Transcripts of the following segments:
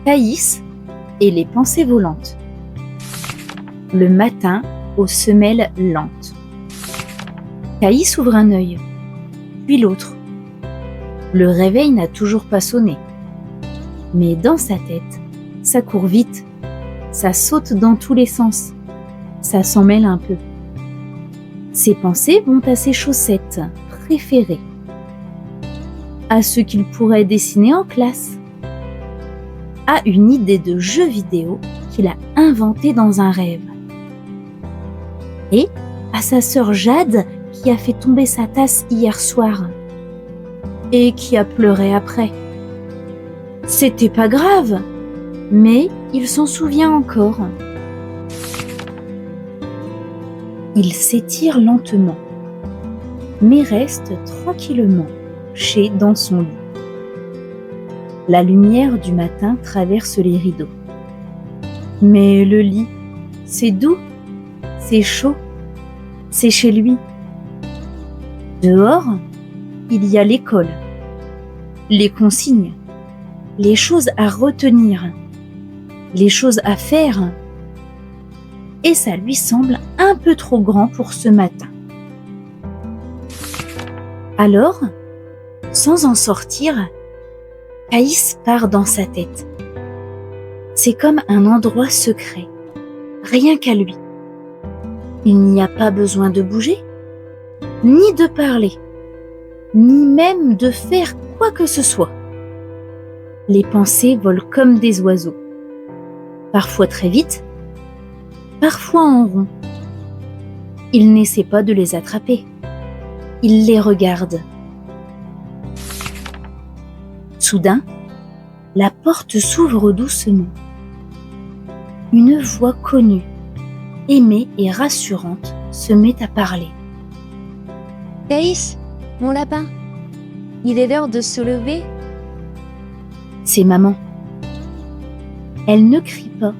Caïs et les pensées volantes. Le matin aux semelles lentes. Caïs ouvre un œil, puis l'autre. Le réveil n'a toujours pas sonné. Mais dans sa tête, ça court vite, ça saute dans tous les sens, ça s'en mêle un peu. Ses pensées vont à ses chaussettes préférées, à ce qu'il pourrait dessiner en classe, à une idée de jeu vidéo qu'il a inventée dans un rêve, et à sa sœur Jade qui a fait tomber sa tasse hier soir et qui a pleuré après. C'était pas grave, mais il s'en souvient encore. Il s'étire lentement, mais reste tranquillement couché dans son lit. La lumière du matin traverse les rideaux. Mais le lit, c'est doux, c'est chaud, c'est chez lui. Dehors, il y a l'école, les consignes, les choses à retenir, les choses à faire. Et ça lui semble un peu trop grand pour ce matin. Alors, sans en sortir, Caïs part dans sa tête. C'est comme un endroit secret, rien qu'à lui. Il n'y a pas besoin de bouger, ni de parler, ni même de faire quoi que ce soit. Les pensées volent comme des oiseaux, parfois très vite, parfois en rond. Il n'essaie pas de les attraper, il les regarde. Soudain, la porte s'ouvre doucement. Une voix connue, aimée et rassurante se met à parler. Caïs, mon lapin, il est l'heure de se lever. C'est maman. Elle ne crie pas,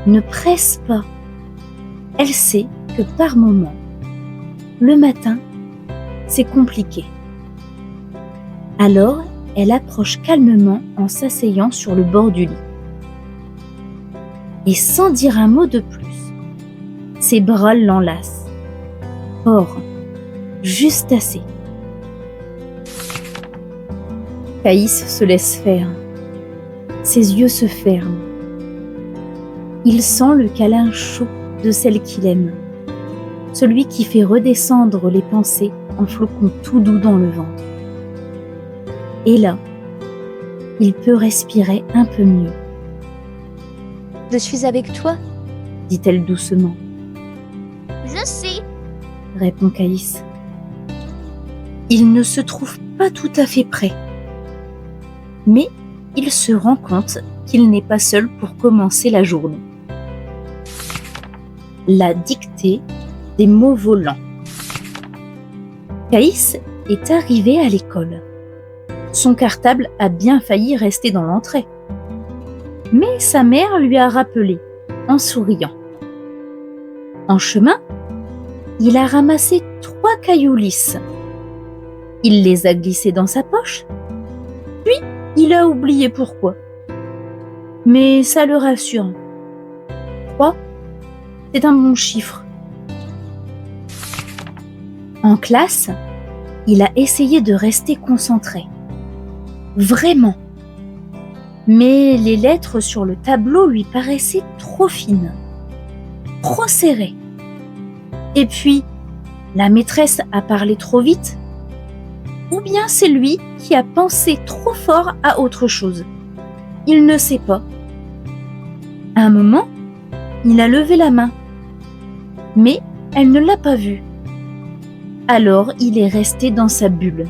ne presse pas. Elle sait que par moments, le matin, c'est compliqué. Alors, elle approche calmement en s'asseyant sur le bord du lit. Et sans dire un mot de plus, ses bras l'enlacent. Fort, juste assez. Caïs se laisse faire. Ses yeux se ferment. Il sent le câlin chaud de celle qu'il aime, celui qui fait redescendre les pensées en flocons tout doux dans le ventre. Et là, il peut respirer un peu mieux. Je suis avec toi, dit-elle doucement. Je sais, Répond Caïs. Il ne se trouve pas tout à fait prêt, mais il se rend compte qu'il n'est pas seul pour commencer la journée. La dictée des mots volants. Caïs est arrivé à l'école. Son cartable a bien failli rester dans l'entrée. Mais sa mère lui a rappelé, en souriant. En chemin, il a ramassé 3 cailloux lisses. Il les a glissés dans sa poche, puis il a oublié pourquoi. Mais ça le rassure. 3, c'est un bon chiffre. En classe, il a essayé de rester concentré. Vraiment. Mais les lettres sur le tableau lui paraissaient trop fines, trop serrées. Et puis, la maîtresse a parlé trop vite, ou bien c'est lui qui a pensé trop fort à autre chose. Il ne sait pas. À un moment, il a levé la main, mais elle ne l'a pas vu. Alors, il est resté dans sa bulle.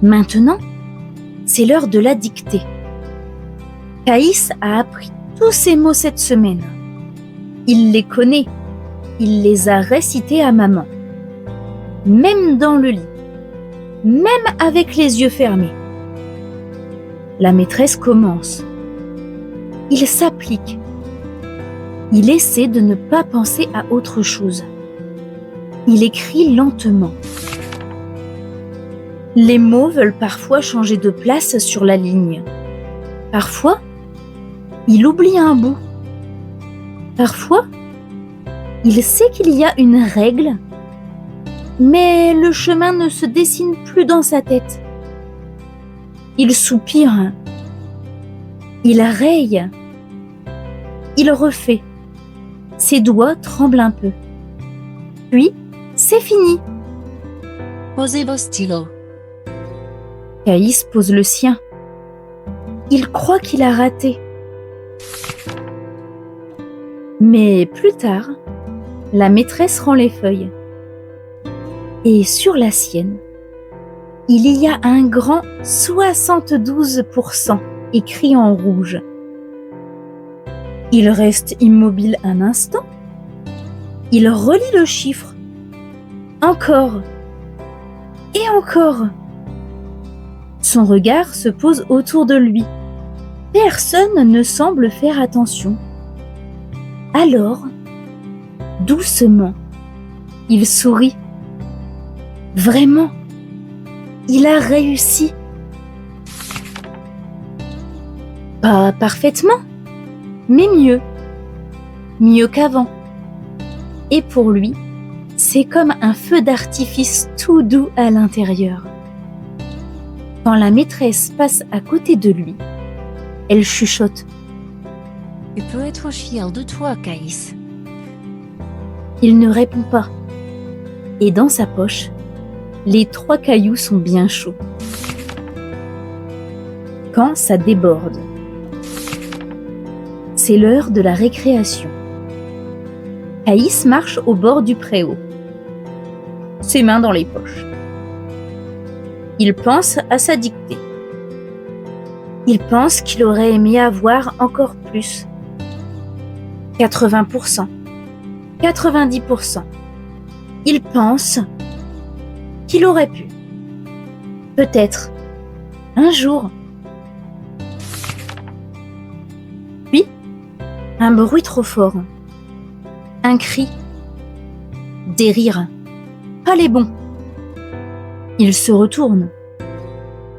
Maintenant, c'est l'heure de la dictée. Caïs a appris tous ces mots cette semaine. Il les connaît, il les a récités à maman. Même dans le lit, même avec les yeux fermés. La maîtresse commence. Il s'applique. Il essaie de ne pas penser à autre chose. Il écrit lentement. Les mots veulent parfois changer de place sur la ligne. Parfois, il oublie un bout. Parfois, il sait qu'il y a une règle, mais le chemin ne se dessine plus dans sa tête. Il soupire, il raye, il refait. Ses doigts tremblent un peu. Puis, c'est fini. Posez vos stylos. Caïs pose le sien. Il croit qu'il a raté. Mais plus tard, la maîtresse rend les feuilles. Et sur la sienne, il y a un grand 72% écrit en rouge. Il reste immobile un instant. Il relit le chiffre. Encore. Et encore. Son regard se pose autour de lui. Personne ne semble faire attention. Alors, doucement, il sourit. Vraiment, il a réussi. Pas parfaitement, mais mieux. Mieux qu'avant. Et pour lui, c'est comme un feu d'artifice tout doux à l'intérieur. Quand la maîtresse passe à côté de lui, elle chuchote. Tu peux être fier de toi, Caïs. Il ne répond pas. Et dans sa poche, les 3 cailloux sont bien chauds. Quand ça déborde. C'est l'heure de la récréation. Caïs marche au bord du préau, ses mains dans les poches. Il pense à sa dictée. Il pense qu'il aurait aimé avoir encore plus. 80%, 90%. Il pense qu'il aurait pu. Peut-être, un jour. Puis, un bruit trop fort. Un cri. Des rires. Pas les bons. Il se retourne.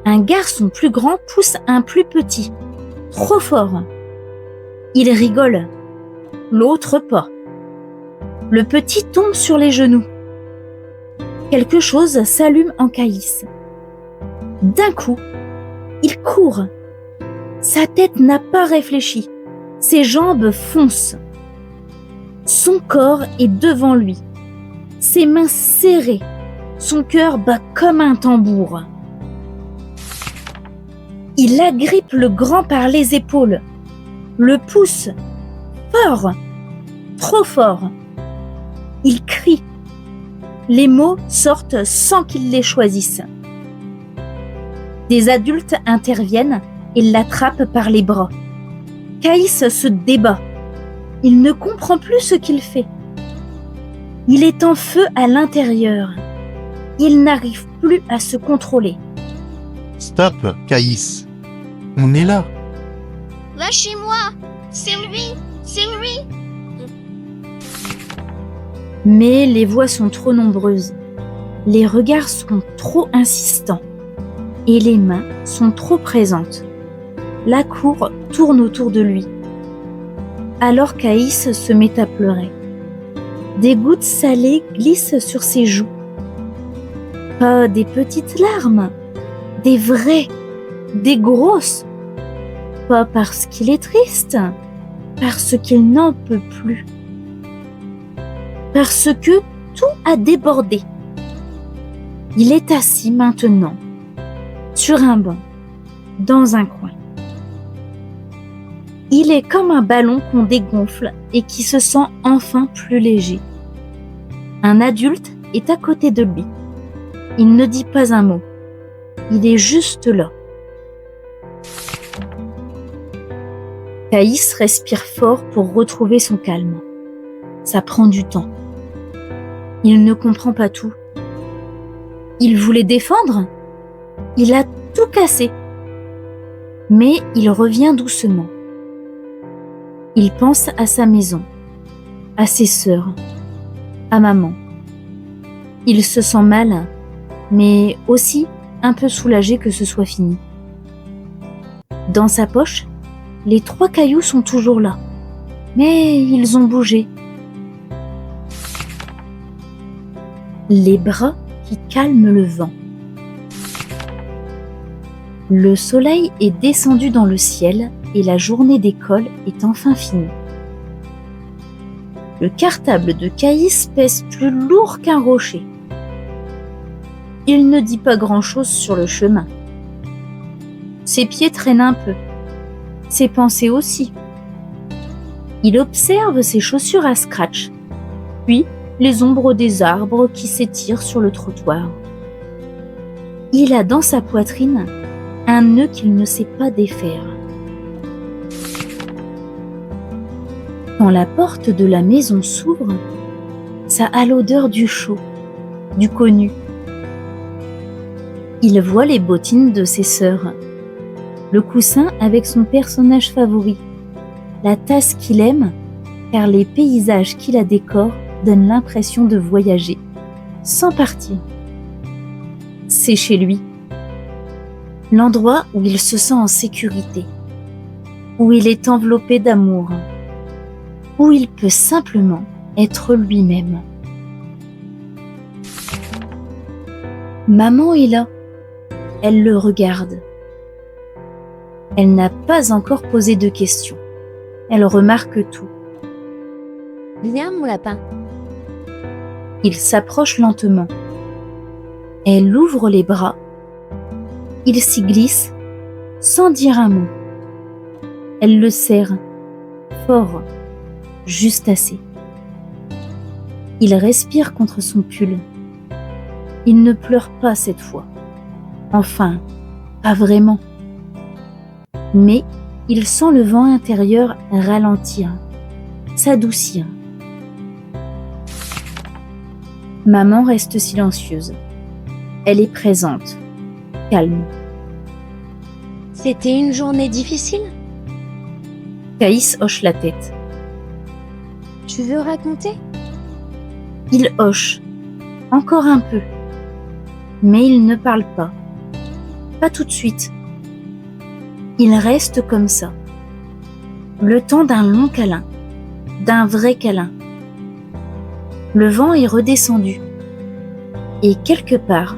Un garçon plus grand pousse un plus petit. Trop fort. Il rigole. L'autre pas. Le petit tombe sur les genoux. Quelque chose s'allume en Caïs. D'un coup, il court. Sa tête n'a pas réfléchi. Ses jambes foncent. Son corps est devant lui. Ses mains serrées. Son cœur bat comme un tambour. Il agrippe le grand par les épaules, le pousse fort, trop fort. Il crie. Les mots sortent sans qu'il les choisisse. Des adultes interviennent et l'attrapent par les bras. Caïs se débat. Il ne comprend plus ce qu'il fait. Il est en feu à l'intérieur. Il n'arrive plus à se contrôler. Stop, Caïs. On est là. Lâchez-moi! C'est lui! C'est lui! Mais les voix sont trop nombreuses. Les regards sont trop insistants. Et les mains sont trop présentes. La cour tourne autour de lui. Alors Caïs se met à pleurer. Des gouttes salées glissent sur ses joues. Pas des petites larmes, des vraies, des grosses. Pas parce qu'il est triste, parce qu'il n'en peut plus. Parce que tout a débordé. Il est assis maintenant, sur un banc, dans un coin. Il est comme un ballon qu'on dégonfle et qui se sent enfin plus léger. Un adulte est à côté de lui. Il ne dit pas un mot. Il est juste là. Caïs respire fort pour retrouver son calme. Ça prend du temps. Il ne comprend pas tout. Il voulait défendre. Il a tout cassé. Mais il revient doucement. Il pense à sa maison, à ses sœurs, à maman. Il se sent mal, mais aussi un peu soulagé que ce soit fini. Dans sa poche, les 3 cailloux sont toujours là, mais ils ont bougé. Les bras qui calment le vent. Le soleil est descendu dans le ciel et la journée d'école est enfin finie. Le cartable de Caïs pèse plus lourd qu'un rocher. Il ne dit pas grand-chose sur le chemin. Ses pieds traînent un peu, ses pensées aussi. Il observe ses chaussures à scratch, puis les ombres des arbres qui s'étirent sur le trottoir. Il a dans sa poitrine un nœud qu'il ne sait pas défaire. Quand la porte de la maison s'ouvre, ça a l'odeur du chaud, du connu. Il voit les bottines de ses sœurs, le coussin avec son personnage favori, la tasse qu'il aime, car les paysages qui la décorent donnent l'impression de voyager, sans partir. C'est chez lui, l'endroit où il se sent en sécurité, où il est enveloppé d'amour, où il peut simplement être lui-même. Maman est là, elle le regarde. Elle n'a pas encore posé de questions, elle remarque tout. Viens, mon lapin. Il s'approche lentement. Elle ouvre les bras. Il s'y glisse sans dire un mot. Elle le serre, fort, juste assez. Il respire contre son pull. Il ne pleure pas cette fois. Enfin, pas vraiment. Mais il sent le vent intérieur ralentir, s'adoucir. Maman reste silencieuse. Elle est présente, calme. C'était une journée difficile? Caïs hoche la tête. Tu veux raconter? Il hoche, encore un peu. Mais il ne parle pas. Pas tout de suite. Il reste comme ça. Le temps d'un long câlin, d'un vrai câlin. Le vent est redescendu. Et quelque part,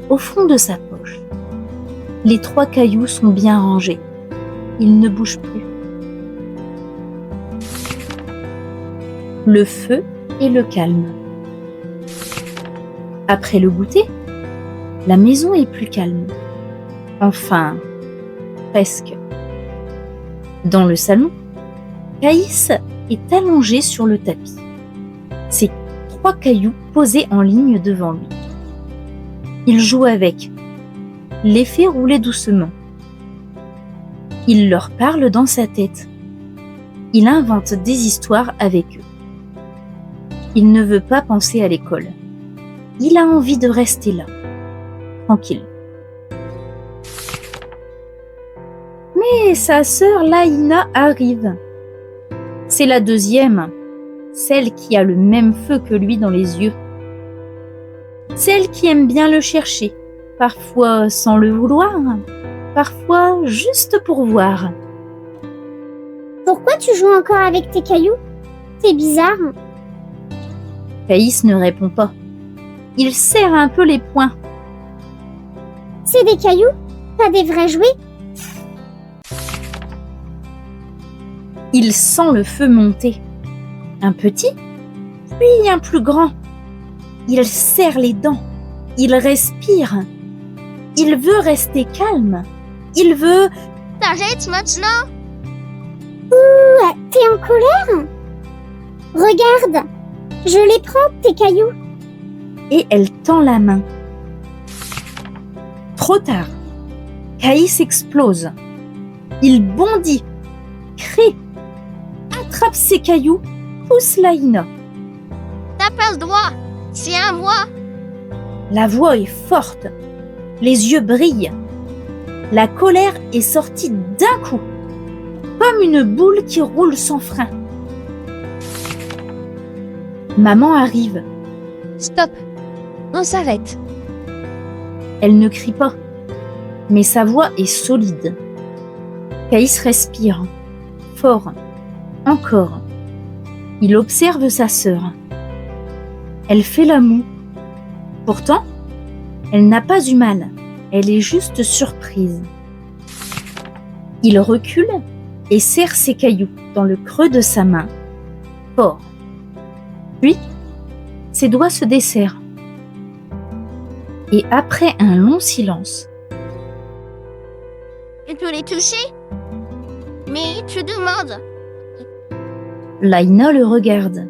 au fond de sa poche, les 3 cailloux sont bien rangés. Ils ne bougent plus. Le feu et le calme. Après le goûter, la maison est plus calme. Enfin, presque. Dans le salon, Caïs est allongé sur le tapis. Ses 3 cailloux posés en ligne devant lui. Il joue avec, les fait rouler doucement. Il leur parle dans sa tête. Il invente des histoires avec eux. Il ne veut pas penser à l'école. Il a envie de rester là, tranquille. Mais sa sœur Laïna arrive. C'est la deuxième, celle qui a le même feu que lui dans les yeux. Celle qui aime bien le chercher, parfois sans le vouloir, parfois juste pour voir. Pourquoi tu joues encore avec tes cailloux? C'est bizarre. Caïs ne répond pas. Il serre un peu les poings. C'est des cailloux, pas des vrais jouets. Il sent le feu monter. Un petit, puis un plus grand. Il serre les dents. Il respire. Il veut rester calme. Il veut... T'arrêtes maintenant? T'es en colère? Regarde, je les prends, tes cailloux. Et elle tend la main. Trop tard. Caïs explose. Il bondit, crie, attrape ses cailloux, pousse Laïna. T'as pas le droit. C'est à moi. La voix est forte. Les yeux brillent. La colère est sortie d'un coup, comme une boule qui roule sans frein. Maman arrive. Stop. On s'arrête. Elle ne crie pas, mais sa voix est solide. Caïs respire, fort, encore. Il observe sa sœur. Elle fait la moue. Pourtant, elle n'a pas eu mal, elle est juste surprise. Il recule et serre ses cailloux dans le creux de sa main, fort. Puis, ses doigts se desserrent. Et après un long silence, Tu peux les toucher? Mais tu demandes. Laïna le regarde.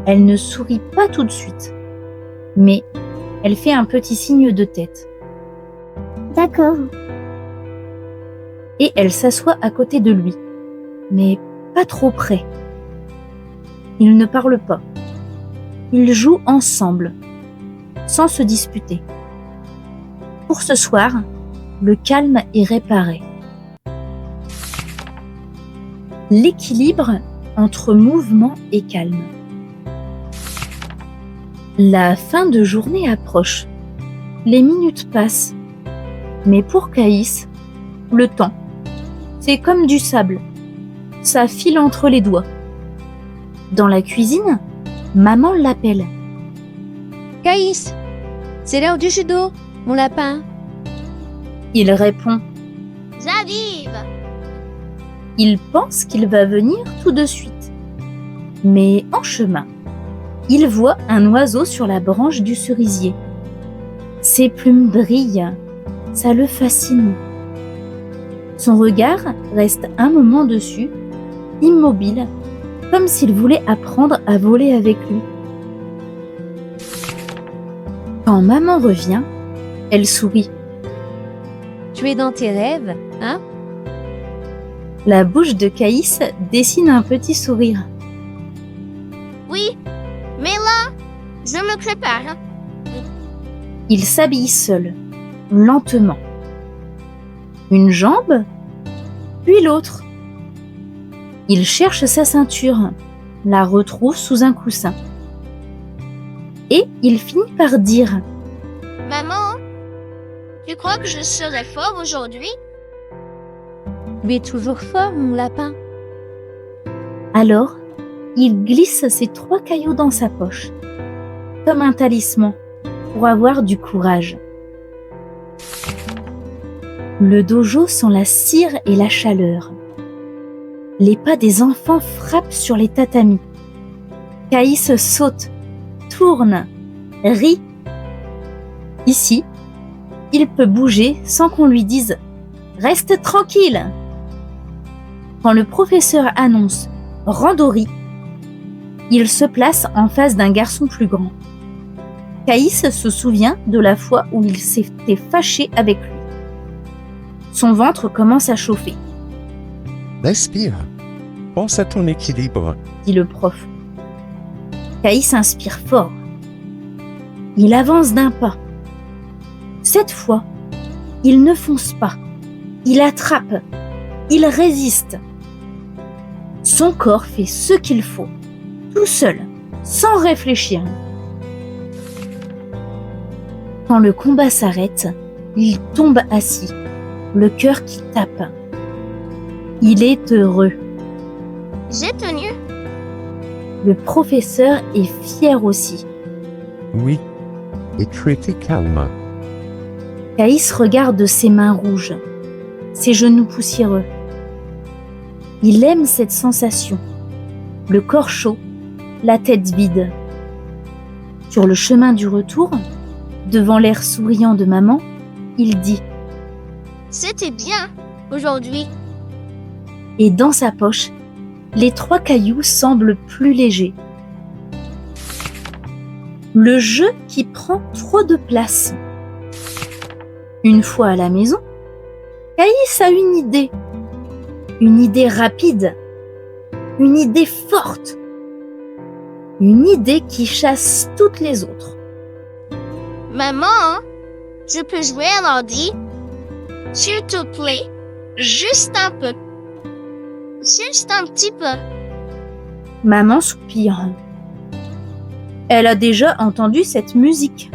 Elle ne sourit pas tout de suite, mais elle fait un petit signe de tête. D'accord. Et elle s'assoit à côté de lui, mais pas trop près. Ils ne parlent pas. Ils jouent ensemble, sans se disputer. Pour ce soir, le calme est réparé. L'équilibre entre mouvement et calme. La fin de journée approche. Les minutes passent. Mais pour Caïs, le temps, c'est comme du sable. Ça file entre les doigts. Dans la cuisine, maman l'appelle. Caïs, c'est l'heure du judo, mon lapin. Il répond. J'arrive. Il pense qu'il va venir tout de suite. Mais en chemin, il voit un oiseau sur la branche du cerisier. Ses plumes brillent, ça le fascine. Son regard reste un moment dessus, immobile, comme s'il voulait apprendre à voler avec lui. Quand maman revient, elle sourit. Tu es dans tes rêves, hein? La bouche de Caïs dessine un petit sourire. Oui, mais là, je me prépare. Il s'habille seul, lentement. Une jambe, puis l'autre. Il cherche sa ceinture, la retrouve sous un coussin. Et il finit par dire « Maman, tu crois que je serai fort aujourd'hui? Tu es toujours fort, mon lapin. Alors, il glisse ses 3 cailloux dans sa poche, comme un talisman pour avoir du courage. Le dojo sent la cire et la chaleur. Les pas des enfants frappent sur les tatamis. Caïs saute, tourne, rit. Ici, il peut bouger sans qu'on lui dise « Reste tranquille !» Quand le professeur annonce « Randori », il se place en face d'un garçon plus grand. Caïs se souvient de la fois où il s'était fâché avec lui. Son ventre commence à chauffer, Respire. Pense à ton équilibre. dit le prof. Caïs inspire fort. Il avance d'un pas. Cette fois, il ne fonce pas. Il attrape. Il résiste. Son corps fait ce qu'il faut, tout seul, sans réfléchir. Quand le combat s'arrête, il tombe assis, le cœur qui tape. Il est heureux. J'ai tenu. Le professeur est fier aussi. Oui. Et tu étais calme. Caïs regarde ses mains rouges, ses genoux poussiéreux. Il aime cette sensation. Le corps chaud, la tête vide. Sur le chemin du retour, devant l'air souriant de maman, il dit C'était bien aujourd'hui. et dans sa poche, les 3 cailloux semblent plus légers. Le jeu qui prend trop de place. Une fois à la maison, Caïs a une idée rapide, une idée forte, une idée qui chasse toutes les autres. Maman, je peux jouer à l'ordi? S'il te plaît, juste un peu. Juste un petit peu. Maman soupire. Elle a déjà entendu cette musique.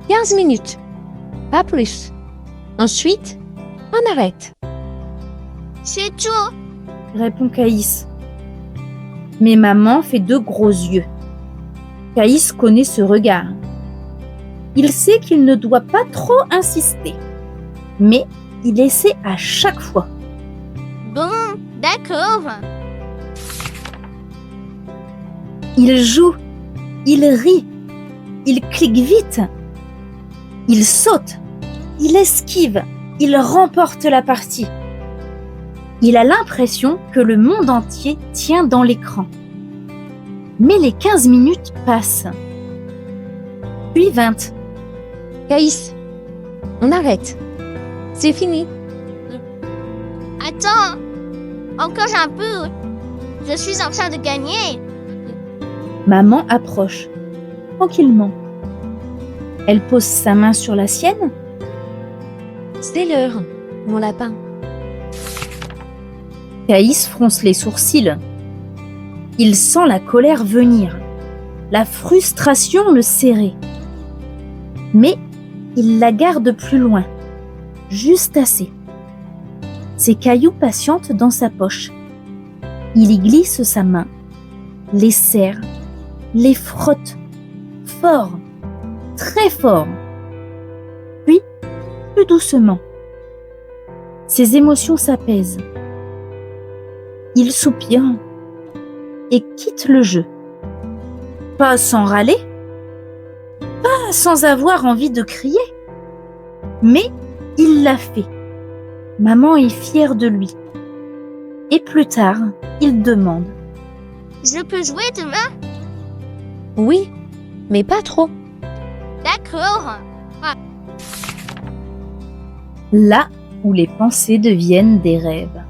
15 minutes, pas plus. Ensuite, On arrête. C'est tout. Répond Caïs. Mais maman fait de gros yeux. Caïs connaît ce regard. Il sait qu'il ne doit pas trop insister. Mais il essaie à chaque fois. Bon, d'accord. Il joue, il rit, il clique vite, il saute, il esquive, il remporte la partie. Il a l'impression que le monde entier tient dans l'écran. Mais les 15 minutes passent. Puis 20. Caïs, on arrête. C'est fini. Attends. Encore un peu. Je suis en train de gagner. Maman approche, tranquillement. Elle pose sa main sur la sienne. C'est l'heure, mon lapin. Caïs fronce les sourcils. Il sent la colère venir, la frustration le serrer. Mais il la garde plus loin, juste assez. Ses cailloux patientent dans sa poche. Il y glisse sa main, les serre, les frotte, fort, très fort. Puis, plus doucement. Ses émotions s'apaisent. Il soupire et quitte le jeu. Pas sans râler, pas sans avoir envie de crier, mais il l'a fait. Maman est fière de lui. Et plus tard, il demande. Je peux jouer demain? Oui, mais pas trop. D'accord. Là où les pensées deviennent des rêves.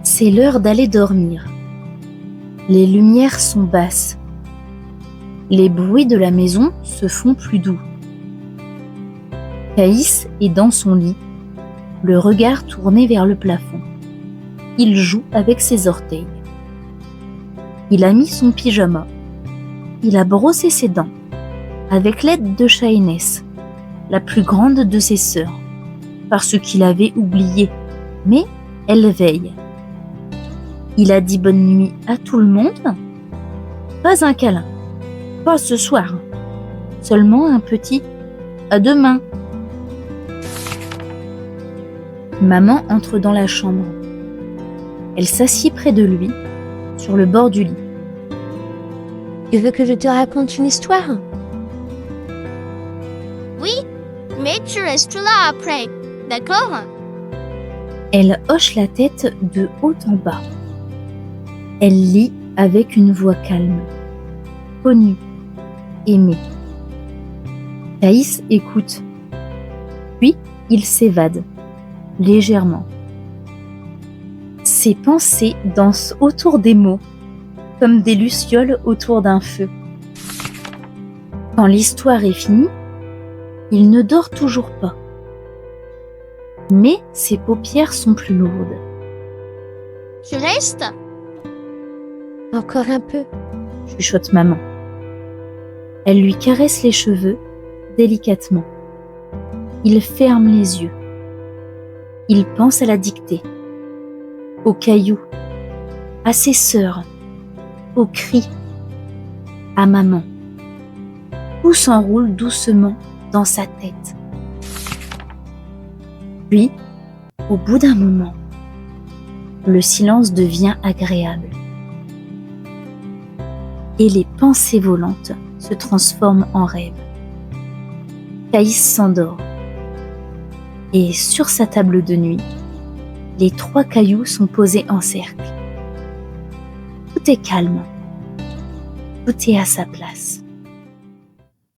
C'est l'heure d'aller dormir. Les lumières sont basses. Les bruits de la maison se font plus doux. Caïs est dans son lit, le regard tourné vers le plafond. Il joue avec ses orteils. Il a mis son pyjama. Il a brossé ses dents avec l'aide de Shaïnès, la plus grande de ses sœurs, parce qu'il avait oublié, mais elle veille. Il a dit bonne nuit à tout le monde. Pas un câlin, pas ce soir, seulement un petit à demain. Maman entre dans la chambre. Elle s'assied près de lui, sur le bord du lit. Tu veux que je te raconte une histoire? Oui, mais tu restes là après. D'accord? Elle hoche la tête de haut en bas. Elle lit avec une voix calme, connue, aimée. Caïs écoute. Puis il s'évade, légèrement. Ses pensées dansent autour des mots, comme des lucioles autour d'un feu. Quand l'histoire est finie, il ne dort toujours pas. Mais ses paupières sont plus lourdes. Tu restes? Encore un peu. Chuchote maman. Elle lui caresse les cheveux délicatement. Il ferme les yeux. Il pense à la dictée, aux cailloux, à ses sœurs, aux cris, à maman. Tout s'enroule doucement dans sa tête. Puis, au bout d'un moment, le silence devient agréable. Et les pensées volantes se transforment en rêves. Caïs s'endort. Et sur sa table de nuit, les 3 cailloux sont posés en cercle. Tout est calme. Tout est à sa place.